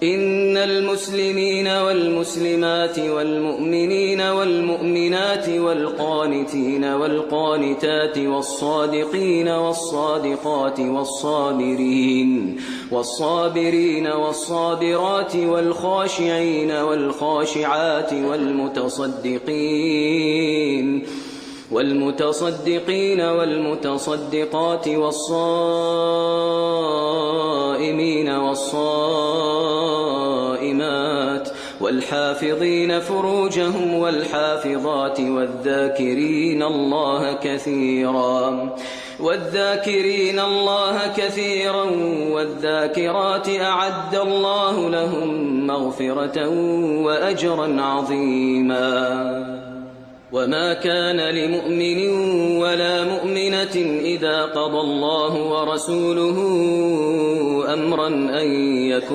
إن المسلمين والمسلمات والمؤمنين والمؤمنات والقانتين والقانتات والصادقين والصادقات والصابرين والصابرات والخاشعين والخاشعات والمتصدقين والمتصدقات والصائمين والصائمات والحافظين فروجهم والحافظات والذاكرين الله كثيرا والذاكرات أعد الله لهم مغفرة وأجرا عظيما. وما كان لمؤمن ولا مؤمنة إذا قضى الله ورسوله أمرا أن يكون